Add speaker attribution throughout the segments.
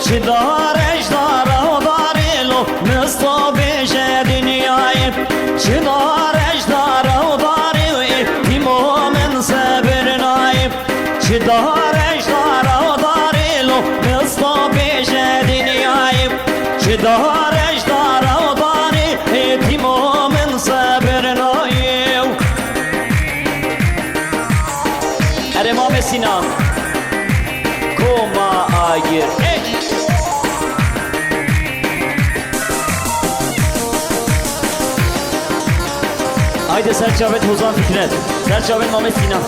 Speaker 1: چه دارش داره و داریلو نستا بیشه دنیای چه دارش داره و داری تیمو من سبر نای چه دارش داره و داریلو نستا بیشه دنیای چه دارش داره و داری تیمو من سبر نای اره ما بسینا کما آیر haydi Serçavet Hozan Fikret, Serçavet Mehmet Sinan.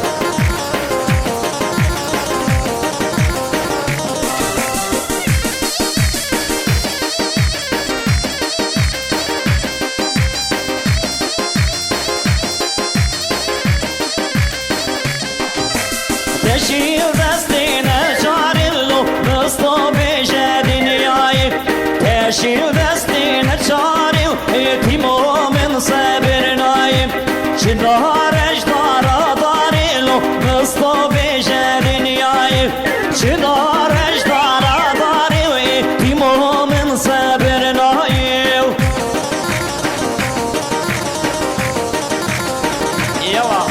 Speaker 1: Teşir destine çarillo, nısto beşe dünyayı. Teşir destine çaril, etimo men sebernayı. Çınarış dara darilo, nısto beşe dünyayı. Çınarış dara darilo, etimo men sebernayı. Yava.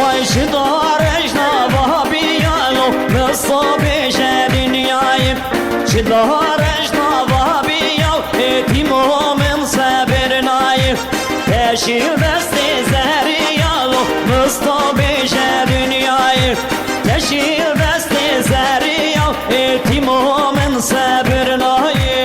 Speaker 1: Vay şu darejna vabiyalo nasıl beşe dünyayı şu darejna vabiyal etimo men sebernayı teşir desti zeriyalo nasıl beşe dünyayı teşir desti zeriyal etimo men sebernayı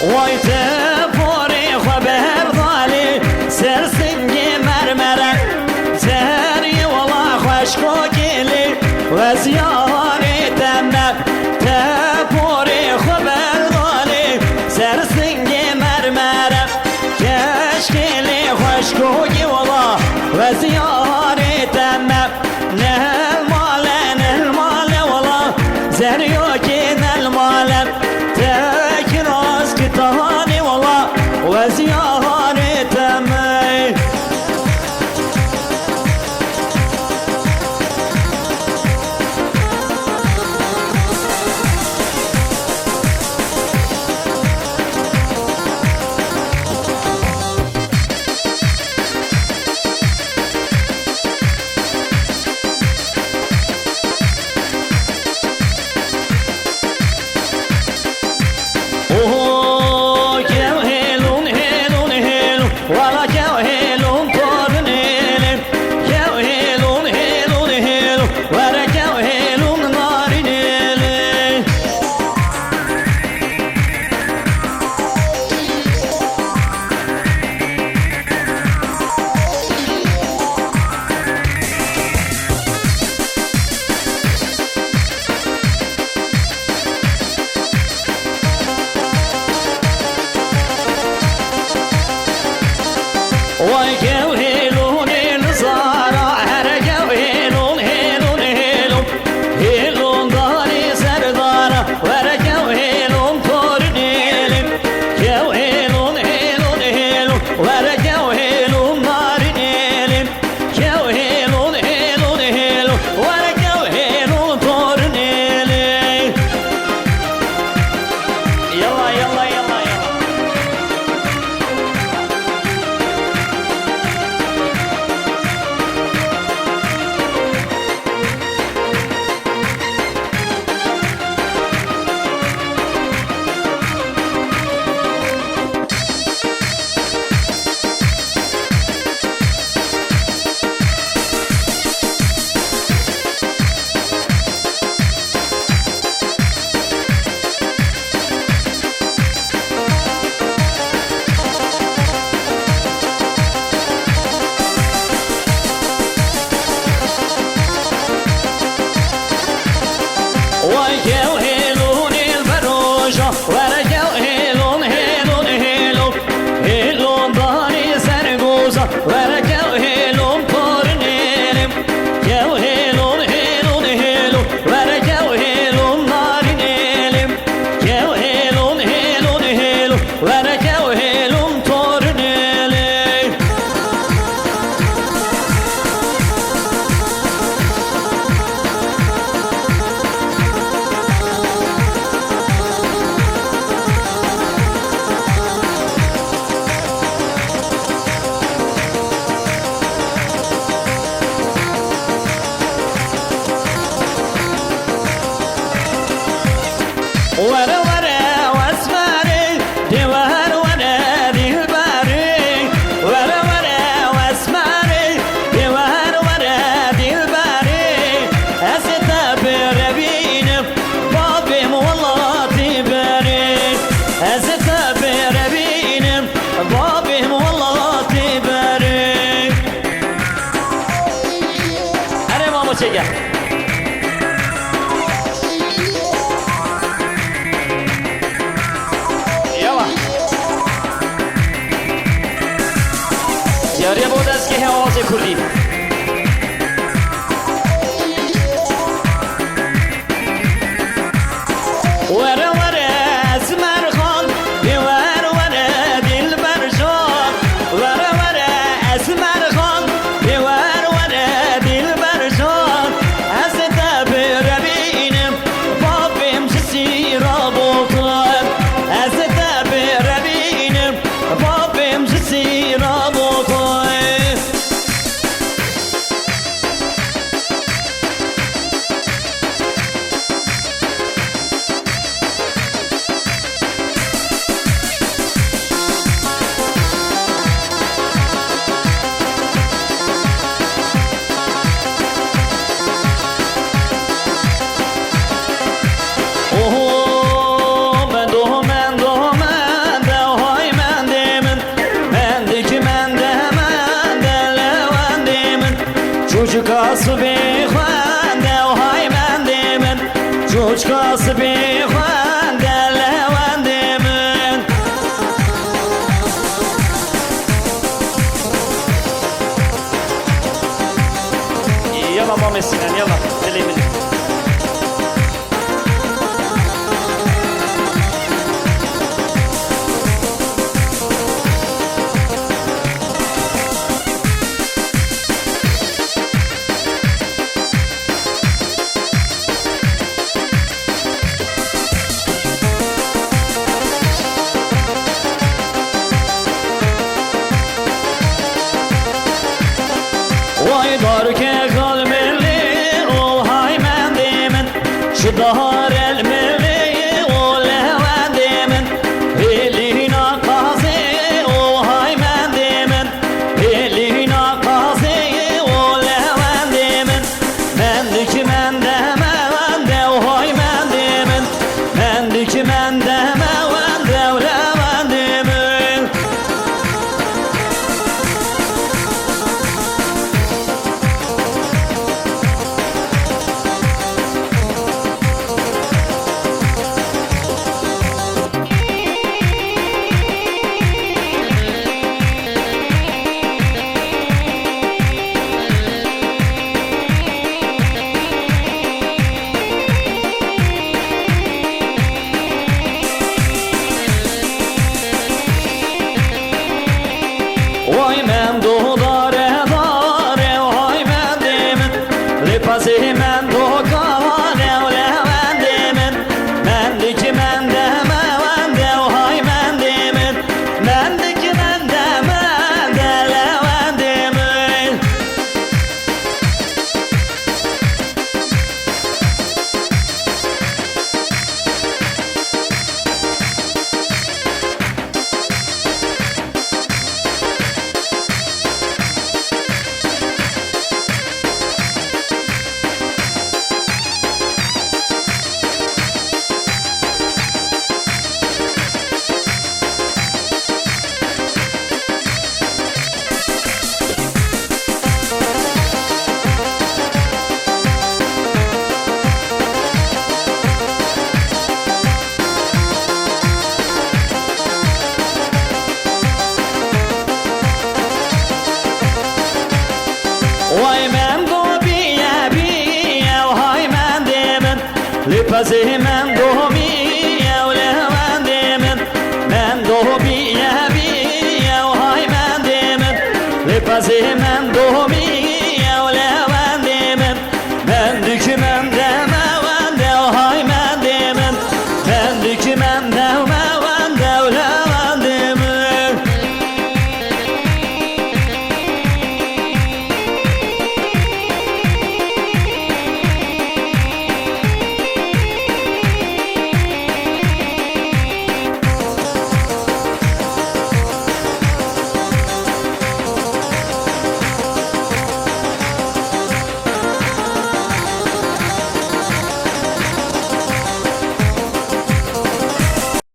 Speaker 1: Vay tepori haber dali sersingi mermere Zeri valla hoşko geli ve ziyaret emme Tepori haber dali sersingi mermere Keşkeli hoşko geli valla ve ziyaret emme Nel male valla zeri yok nel male Tahani valla ve ziyaret emme Vay gel helun el zara her gel helun helun helun ورا ورا واسمري ديوار ورا دلبري ورا ورا واسمري ديوار ورا دلبري أستبر بينم بابم والله تبري أستبر بينم بابم والله تبري أنا ماما شجع یاری بود از که آواز کردی وره وره از مرخان وره وره دل برجان وره وره از مرخان وره وره دل برجان از تبر بینم بابم جسی را بطن از تبر بینم بابم جسی را بطن Çocukası bir xwende و های مندی من çocukası bir xwende لوندی من يلا ماما سنان يلا بلي بلي وای دار که قلبی او های مندی من شدار الملی او لوندی من هلی نقاضی او های مندی من هلی نقاضی او لوندی من مندی که منده مونده او های مندی من مندی که منده مونده او لوندی من وای من دو داره داره وای من دیمن لپسی من دو کاره و لونده من دیگه من دمه ونده وای من دیمن من دیگه من دمه لونده من وای من دو بیه بیه و های من دیمن لپسی من دو بیه و لونده من دو بیه بیه و های من دیمن لپسی